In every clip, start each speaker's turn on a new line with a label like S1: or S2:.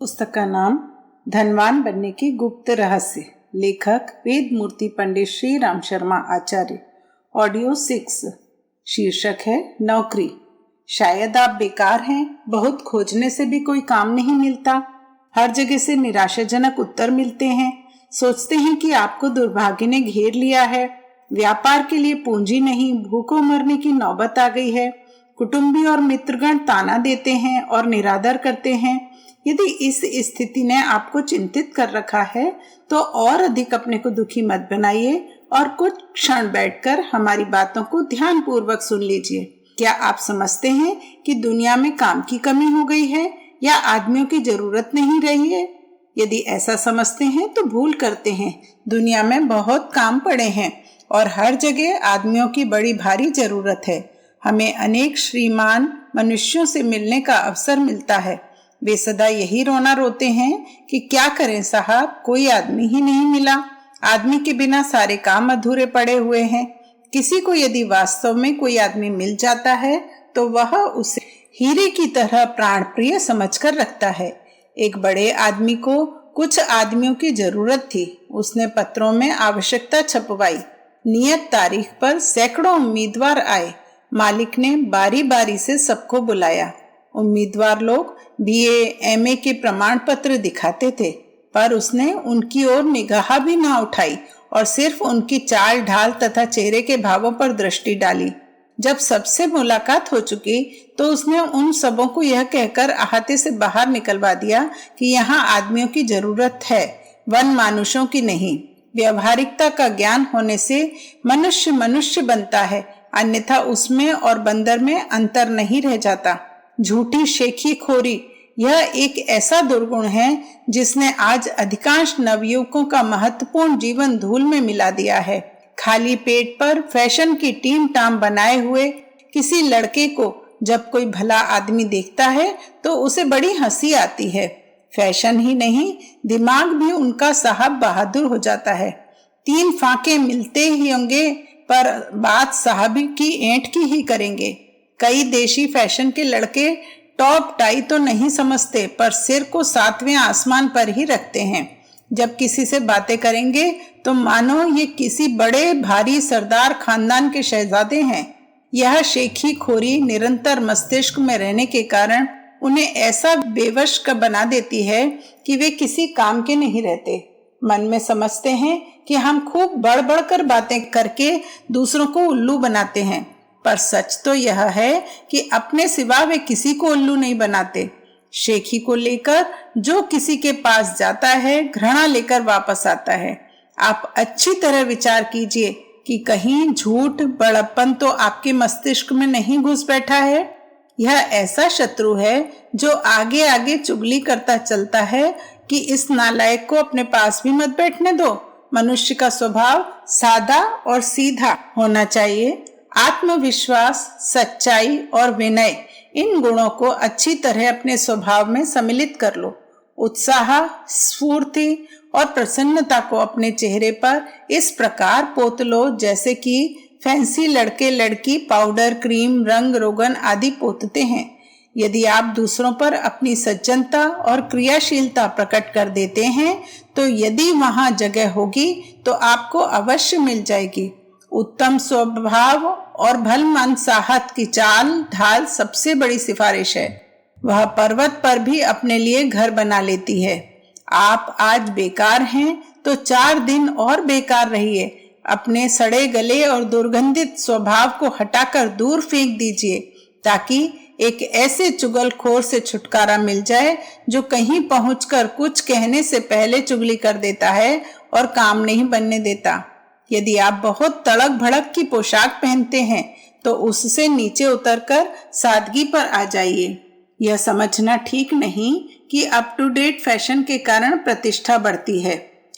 S1: पुस्तक का नाम धनवान बनने की गुप्त रहस्य, लेखक वेद मूर्ति पंडित श्री राम शर्मा आचार्य। ऑडियो 6। शीर्षक है नौकरी। शायद आप बेकार हैं, बहुत खोजने से भी कोई काम नहीं मिलता, हर जगह से निराशाजनक उत्तर मिलते हैं। सोचते हैं कि आपको दुर्भाग्य ने घेर लिया है, व्यापार के लिए पूंजी नहीं, भूखों मरने की नौबत आ गई है। कुटुंबी और मित्रगण ताना देते हैं और निरादर करते हैं। यदि इस स्थिति ने आपको चिंतित कर रखा है तो और अधिक अपने को दुखी मत बनाइए और कुछ क्षण बैठकर हमारी बातों को ध्यान पूर्वक सुन लीजिए। क्या आप समझते हैं कि दुनिया में काम की कमी हो गई है या आदमियों की जरूरत नहीं रही है? यदि ऐसा समझते हैं तो भूल करते हैं। दुनिया में बहुत काम पड़े हैं और हर जगह आदमियों की बड़ी भारी जरूरत है। हमें अनेक श्रीमान मनुष्यों से मिलने का अवसर मिलता है। वे सदा यही रोना रोते हैं कि क्या करें साहब, कोई आदमी ही नहीं मिला। आदमी के बिना सारे काम अधूरे पड़े हुए हैं। किसी को यदि वास्तव में कोई आदमी मिल जाता है तो वह उसे हीरे की तरह प्राण प्रिय समझकर रखता है। एक बड़े आदमी को कुछ आदमियों की जरूरत थी। उसने पत्रों में आवश्यकता छपवाई। नियत तारीख पर सैकड़ों उम्मीदवार आए। मालिक ने बारी बारी से सबको बुलाया। उम्मीदवार लोग बीए, एमए के प्रमाण पत्र दिखाते थे, पर उसने उनकी ओर निगाह भी ना उठाई और सिर्फ उनकी चाल ढाल तथा चेहरे के भावों पर दृष्टि डाली। जब सबसे मुलाकात हो चुकी तो उसने उन सबों को यह कहकर अहाते से बाहर निकलवा दिया कि यहाँ आदमियों की जरूरत है, वन मानुषों की नहीं। व्यवहारिकता का ज्ञान होने से मनुष्य मनुष्य बनता है, अन्यथा उसमें और बंदर में अंतर नहीं रह जाता। झूठी शेखी खोरी यह एक ऐसा दुर्गुण है जिसने आज अधिकांश नवयुवकों का महत्वपूर्ण जीवन धूल में मिला दिया है। खाली पेट पर फैशन की टीम टाम बनाए हुए किसी लड़के को जब कोई भला आदमी देखता है तो उसे बड़ी हंसी आती है। फैशन ही नहीं, दिमाग भी उनका साहब बहादुर हो जाता है। 3 फाके मिलते ही होंगे पर बात साहबी की ऐंठ की ही करेंगे। कई देशी फैशन के लड़के टॉप टाई तो नहीं समझते, पर सिर को 7वें आसमान पर ही रखते हैं। जब किसी से बातें करेंगे तो मानो ये किसी बड़े भारी सरदार खानदान के शहजादे हैं। यह शेखी खोरी निरंतर मस्तिष्क में रहने के कारण उन्हें ऐसा बेवश का बना देती है कि वे किसी काम के नहीं रहते। मन में समझते हैं कि हम खूब बढ़ बढ़ कर बातें करके दूसरों को उल्लू बनाते हैं, पर सच तो यह है कि अपने सिवा वे किसी को उल्लू नहीं बनाते। शेखी को लेकर जो किसी के पास जाता है घृणा लेकर वापस आता है। आप अच्छी तरह विचार कीजिए कि कहीं झूठ बड़प्पन तो आपके मस्तिष्क में नहीं घुस बैठा है। यह ऐसा शत्रु है जो आगे आगे चुगली करता चलता है कि इस नालायक को अपने पास भी मत बैठने दो। मनुष्य का स्वभाव सादा और सीधा होना चाहिए। आत्मविश्वास, सच्चाई और विनय, इन गुणों को अच्छी तरह अपने स्वभाव में सम्मिलित कर लो। उत्साह, स्फूर्ति और प्रसन्नता को अपने चेहरे पर इस प्रकार पोत लो जैसे कि फैंसी लड़के लड़की पाउडर, क्रीम, रंग रोगन आदि पोतते हैं। यदि आप दूसरों पर अपनी सज्जनता और क्रियाशीलता प्रकट कर देते हैं तो यदि वहां जगह होगी तो आपको अवश्य मिल जाएगी। उत्तम स्वभाव और भलमन साहत की चाल ढाल सबसे बड़ी सिफारिश है। वह पर्वत पर भी अपने लिए घर बना लेती है। आप आज बेकार हैं तो 4 दिन और बेकार रहिए। अपने सड़े गले और दुर्गंधित स्वभाव को हटाकर दूर फेंक दीजिए ताकि एक ऐसे चुगलखोर से छुटकारा मिल जाए जो कहीं पहुंचकर कुछ कहने से पहले चुगली कर देता है और काम नहीं बनने देता। यदि आप बहुत तड़क भड़क की पोशाक पहनते हैं तो उससे नीचे उतरकर सादगी पर आ जाइए। यह समझना ठीक नहीं कि अप टू डेट फैशन के कारण प्रतिष्ठा बढ़ती है।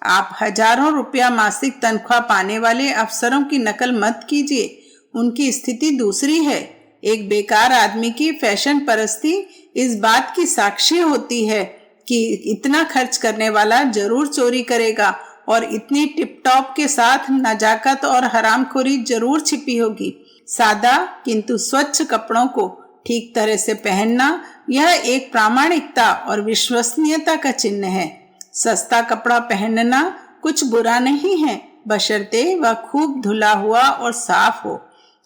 S1: आप हजारों रुपया मासिक तनख्वाह पाने वाले अफसरों की नकल मत कीजिए, उनकी स्थिति दूसरी है। एक बेकार आदमी की फैशन परस्ती इस बात की साक्षी होती है कि इतना खर्च करने वाला जरूर चोरी करेगा और इतनी टिप टॉप के साथ नजाकत और हरामखोरी जरूर छिपी होगी। सादा किंतु स्वच्छ कपड़ों को ठीक तरह से पहनना यह एक प्रामाणिकता और विश्वसनीयता का चिन्ह है। सस्ता कपड़ा पहनना कुछ बुरा नहीं है, बशर्ते वह खूब धुला हुआ और साफ हो।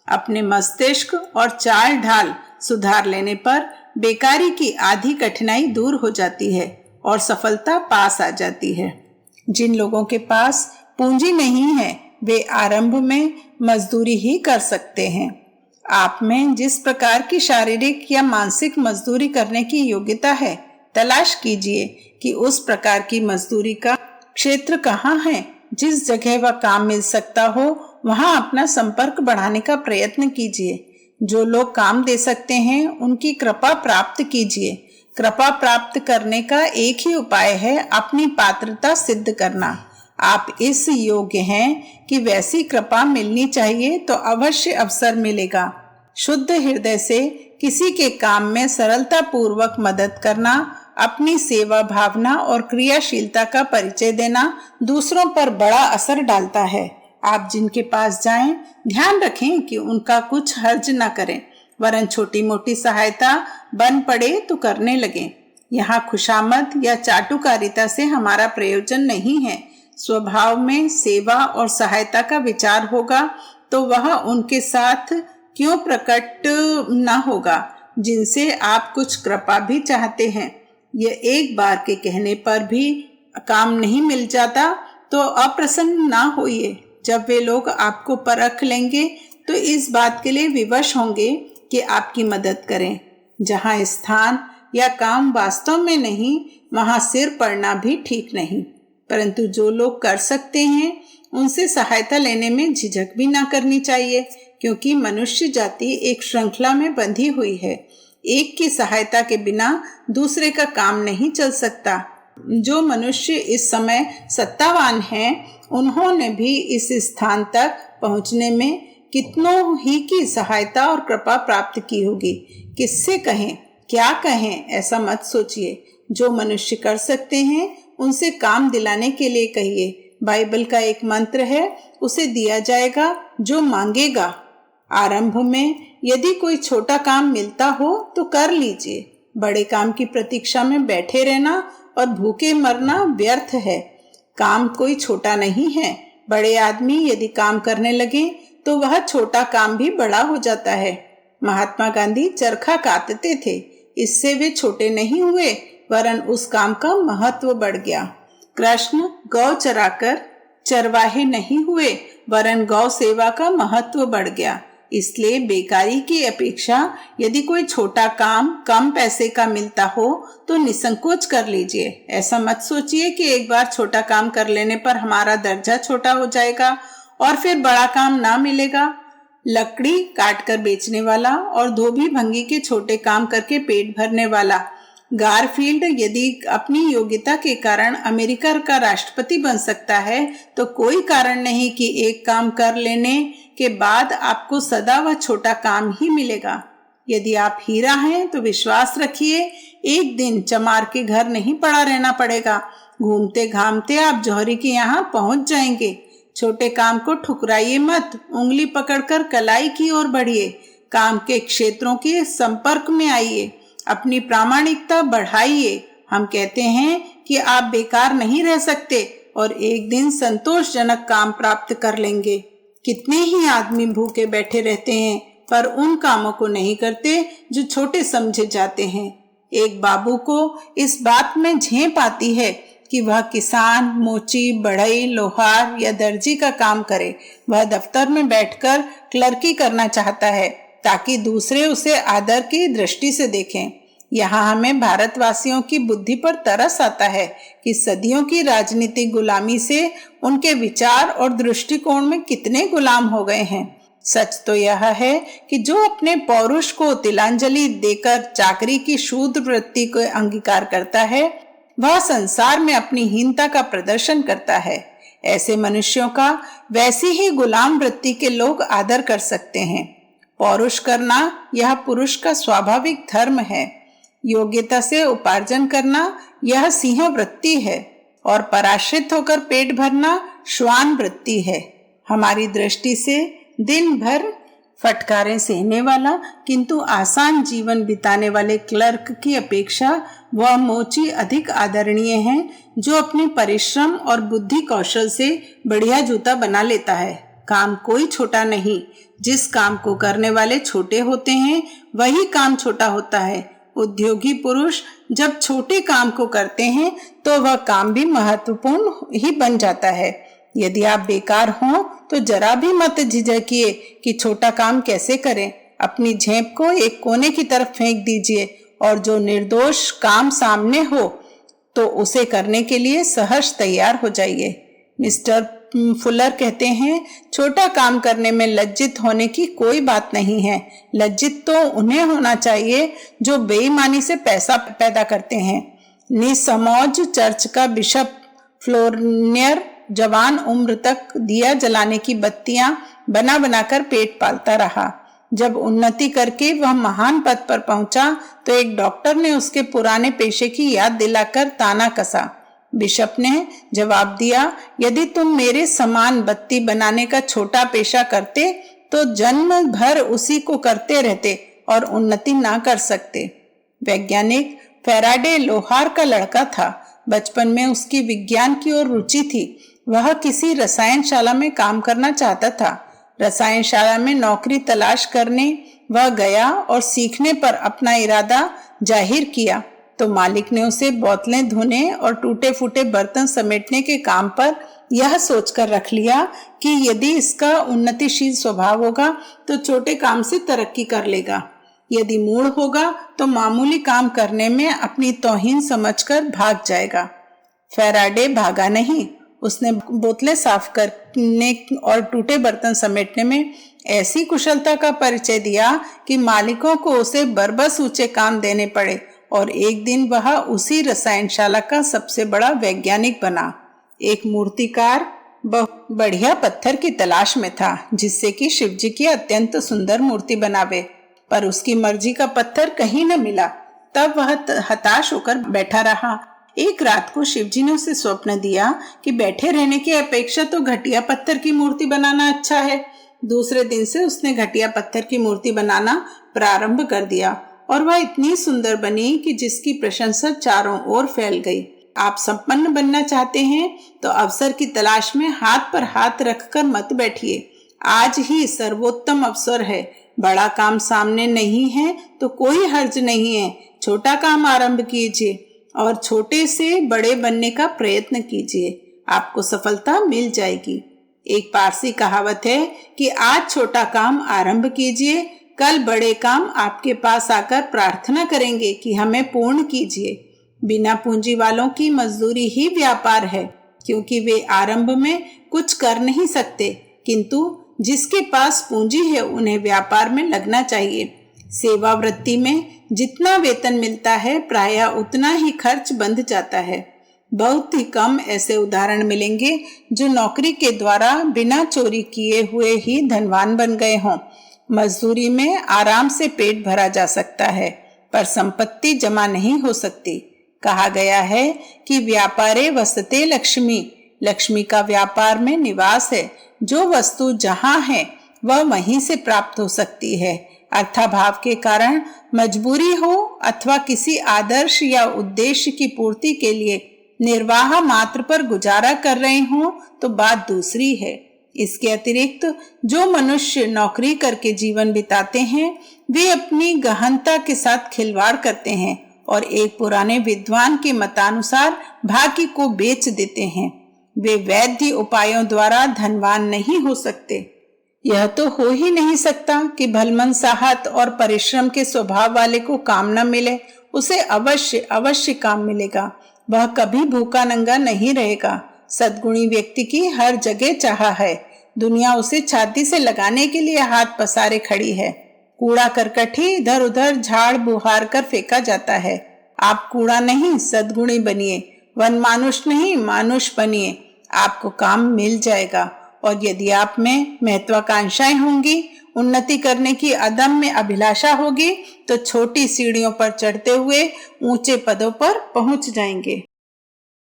S1: अपने मस्तिष्क और चाल ढाल सुधार लेने पर बेकारी की आधी कठिनाई दूर हो जाती है और सफलता पास आ जाती है। जिन लोगों के पास पूंजी नहीं है वे आरंभ में मजदूरी ही कर सकते हैं। आप में जिस प्रकार की शारीरिक या मानसिक मजदूरी करने की योग्यता है, तलाश कीजिए कि उस प्रकार की मजदूरी का क्षेत्र कहाँ है। जिस जगह वह काम मिल सकता हो वहां अपना संपर्क बढ़ाने का प्रयत्न कीजिए। जो लोग काम दे सकते हैं उनकी कृपा प्राप्त कीजिए। कृपा प्राप्त करने का एक ही उपाय है अपनी पात्रता सिद्ध करना। आप इस योग्य हैं कि वैसी कृपा मिलनी चाहिए तो अवश्य अवसर मिलेगा। शुद्ध हृदय से किसी के काम में सरलता पूर्वक मदद करना, अपनी सेवा भावना और क्रियाशीलता का परिचय देना दूसरों पर बड़ा असर डालता है। आप जिनके पास जाएं, ध्यान रखें कि उनका कुछ हर्ज न करें, वरन छोटी मोटी सहायता बन पड़े तो करने लगें। यहाँ खुशामद या चाटुकारिता से हमारा प्रयोजन नहीं है। स्वभाव में सेवा और सहायता का विचार होगा तो वह उनके साथ क्यों प्रकट न होगा जिनसे आप कुछ कृपा भी चाहते हैं। यह एक बार के कहने पर भी काम नहीं मिल जाता तो अप्रसन्न ना होइए। जब वे लोग आपको परख लेंगे तो इस बात के लिए विवश होंगे कि आपकी मदद करें। जहां स्थान या काम वास्तव में नहीं, वहां सिर पड़ना भी ठीक नहीं। परंतु जो लोग कर सकते हैं उनसे सहायता लेने में झिझक भी ना करनी चाहिए, क्योंकि मनुष्य जाति एक श्रृंखला में बंधी हुई है। एक की सहायता के बिना दूसरे का काम नहीं चल सकता। जो मनुष्य इस समय सत्तावान हैं, उन्होंने भी इस स्थान तक पहुंचने में कितनों ही की सहायता और कृपा प्राप्त की होगी। किससे कहें, क्या कहें, ऐसा मत सोचिए। जो मनुष्य कर सकते हैं उनसे काम दिलाने के लिए कहिए। बाइबल का एक मंत्र है, उसे दिया जाएगा जो मांगेगा। आरंभ में यदि कोई छोटा काम मिलता हो तो कर लीजिए। बड़े काम की प्रतीक्षा में बैठे रहना और भूखे मरना व्यर्थ है। काम कोई छोटा नहीं है। बड़े आदमी यदि काम करने लगे तो वह छोटा काम भी बड़ा हो जाता है। महात्मा गांधी चरखा काटते थे, इससे वे छोटे नहीं हुए, वरन उस काम का महत्व बढ़ गया। कृष्ण गौ चराकर चरवाहे नहीं हुए, वरन गौ सेवा का महत्व बढ़ गया। इसलिए बेकारी की अपेक्षा यदि कोई छोटा काम कम पैसे का मिलता हो तो निसंकोच कर लीजिए। ऐसा मत सोचिए कि एक बार छोटा काम कर लेने पर हमारा दर्जा छोटा हो जाएगा और फिर बड़ा काम ना मिलेगा। लकड़ी काट कर बेचने वाला और धोबी भंगी के छोटे काम करके पेट भरने वाला गारफील्ड यदि अपनी योग्यता के कारण अमेरिका का राष्ट्रपति बन सकता है तो कोई कारण नहीं कि एक काम कर लेने के बाद आपको सदा वह छोटा काम ही मिलेगा। यदि आप हीरा हैं तो विश्वास रखिए, एक दिन चमार के घर नहीं पड़ा रहना पड़ेगा। घूमते घामते आप जौहरी के यहाँ पहुंच जाएंगे। छोटे काम को ठुकराइए मत, उंगली पकड़कर कलाई की ओर बढ़िए। काम के क्षेत्रों के संपर्क में आइए, अपनी प्रामाणिकता बढ़ाइए। हम कहते हैं कि आप बेकार नहीं रह सकते और एक दिन संतोषजनक काम प्राप्त कर लेंगे। कितने ही आदमी भूखे बैठे रहते हैं पर उन कामों को नहीं करते जो छोटे समझे जाते हैं। एक बाबू को इस बात में झेप आती है कि वह किसान, मोची, बढ़ई, लोहार या दर्जी का काम करे। वह दफ्तर में बैठकर क्लर्की करना चाहता है ताकि दूसरे उसे आदर की दृष्टि से देखें। यहाँ हमें भारतवासियों की बुद्धि पर तरस आता है कि सदियों की राजनीतिक गुलामी से उनके विचार और दृष्टिकोण में कितने गुलाम हो गए हैं। सच तो यह है कि जो अपने पौरुष को तिलांजलि देकर चाकरी की शूद्र वृत्ति को अंगीकार करता है, वह संसार में अपनी हीनता का प्रदर्शन करता है। ऐसे मनुष्यों का वैसी ही गुलाम वृत्ति के लोग आदर कर सकते हैं। पौरुष करना यह पुरुष का स्वाभाविक धर्म है। योग्यता से उपार्जन करना यह सिंह वृत्ति है और पराश्रित होकर पेट भरना श्वान वृत्ति है। हमारी दृष्टि से दिन भर फटकारें सहने वाला किंतु आसान जीवन बिताने वाले क्लर्क की अपेक्षा वह मोची अधिक आदरणीय है जो अपने परिश्रम और बुद्धि कौशल से बढ़िया जूता बना लेता है। काम कोई छोटा नहीं, जिस काम को करने वाले छोटे होते हैं वही काम छोटा होता है। उद्योगी पुरुष जब छोटे काम को करते हैं तो वह काम भी महत्वपूर्ण ही बन जाता है। यदि आप बेकार हों तो जरा भी मत झिझकिए कि छोटा काम कैसे करें। अपनी झेप को एक कोने की तरफ फेंक दीजिए और जो निर्दोष काम सामने हो तो उसे करने के लिए सहर्ष तैयार हो जाइए। मिस्टर फुलर कहते हैं, छोटा काम करने में लज्जित होने की कोई बात नहीं है। लज्जित तो उन्हें होना चाहिए जो बेईमानी से पैसा पैदा करते हैं। निसमौज चर्च का बिशप फ्लोरनियर जवान उम्र तक दिया जलाने की बत्तियां बना बनाकर पेट पालता रहा। जब उन्नति करके वह महान पद पर पहुंचा तो एक डॉक्टर ने उसके पुराने पेशे की याद दिलाकर ताना कसा। बिशप ने जवाब दिया, यदि तुम मेरे समान बत्ती बनाने का छोटा पेशा करते तो जन्म भर उसी को करते रहते और उन्नति ना कर सकते। वैज्ञानिक फैराडे लोहार का लड़का था। बचपन में उसकी विज्ञान की ओर रुचि थी। वह किसी रसायनशाला में काम करना चाहता था। रसायनशाला में नौकरी तलाश करने वह गया और सीखने पर अपना इरादा जाहिर किया तो मालिक ने उसे बोतलें धोने और टूटे फूटे बर्तन समेटने के काम पर यह सोचकर रख लिया कि यदि इसका उन्नतिशील स्वभाव होगा तो छोटे काम से तरक्की कर लेगा। यदि मूढ़ होगा तो मामूली काम करने में अपनी तौहीन समझकर भाग जाएगा। फैराडे भागा नहीं। उसने बोतलें साफ करने और टूटे बर्तन समेटने में ऐसी कुशलता का परिचय दिया कि मालिकों को उसे बरबस ऊंचे काम देने पड़े और एक दिन वह उसी रसायनशाला का सबसे बड़ा वैज्ञानिक बना। एक मूर्तिकार बढ़िया पत्थर की तलाश में था जिससे कि शिवजी की अत्यंत सुंदर मूर्ति बनावे, पर उसकी मर्जी का पत्थर कहीं न मिला। तब वह हताश होकर बैठा रहा। एक रात को शिवजी ने उसे स्वप्न दिया कि बैठे रहने की अपेक्षा तो घटिया पत्थर की मूर्ति बनाना अच्छा है। दूसरे दिन से उसने घटिया पत्थर की मूर्ति बनाना प्रारंभ कर दिया और वह इतनी सुंदर बनी कि जिसकी प्रशंसा चारों ओर फैल गई। आप संपन्न बनना चाहते हैं तो अवसर की तलाश में हाथ पर हाथ रखकर मत बैठिए। आज ही सर्वोत्तम अवसर है। बड़ा काम सामने नहीं है तो कोई हर्ज नहीं है। छोटा काम आरंभ कीजिए और छोटे से बड़े बनने का प्रयत्न कीजिए। आपको सफलता मिल जाएगी। एक पारसी कहावत है कि आज छोटा काम आरंभ कीजिए, कल बड़े काम आपके पास आकर प्रार्थना करेंगे कि हमें पूर्ण कीजिए। बिना पूंजी वालों की मजदूरी ही व्यापार है, क्योंकि वे आरंभ में कुछ कर नहीं सकते, किंतु जिसके पास पूंजी है उन्हें व्यापार में लगना चाहिए। सेवा वृत्ति में जितना वेतन मिलता है प्रायः उतना ही खर्च बंध जाता है। बहुत ही कम ऐसे उदाहरण मिलेंगे जो नौकरी के द्वारा बिना चोरी किए हुए ही धनवान बन गए हों। मजदूरी में आराम से पेट भरा जा सकता है, पर संपत्ति जमा नहीं हो सकती। कहा गया है कि व्यापारे वसते लक्ष्मी, लक्ष्मी का व्यापार में निवास है। जो वस्तु जहाँ है वह वहीं से प्राप्त हो सकती है। अर्थाभाव के कारण मजबूरी हो अथवा किसी आदर्श या उद्देश्य की पूर्ति के लिए निर्वाह मात्र पर गुजारा कर रहे हों तो बात दूसरी है। इसके अतिरिक्त जो मनुष्य नौकरी करके जीवन बिताते हैं वे अपनी गहनता के साथ खिलवाड़ करते हैं और एक पुराने विद्वान के मतानुसार भाग्य को बेच देते हैं। वे वैद्य उपायों द्वारा धनवान नहीं हो सकते। यह तो हो ही नहीं सकता कि भलमनसाहत और परिश्रम के स्वभाव वाले को काम न मिले। उसे अवश्य अवश्य काम मिलेगा। वह कभी भूखा नंगा नहीं रहेगा। सद्गुणी व्यक्ति की हर जगह चाह है। दुनिया उसे छाती से लगाने के लिए हाथ पसारे खड़ी है। कूड़ा करकट ही इधर उधर झाड़ बुहार कर फेंका जाता है। आप कूड़ा नहीं सद्गुणी बनिए, वन मानुष नहीं मानुष बनिए, आपको काम मिल जाएगा। और यदि आप में महत्वाकांक्षाएं होंगी, उन्नति करने की अदम्य अभिलाषा होगी तो छोटी सीढ़ियों पर चढ़ते हुए ऊंचे पदों पर पहुंच जाएंगे।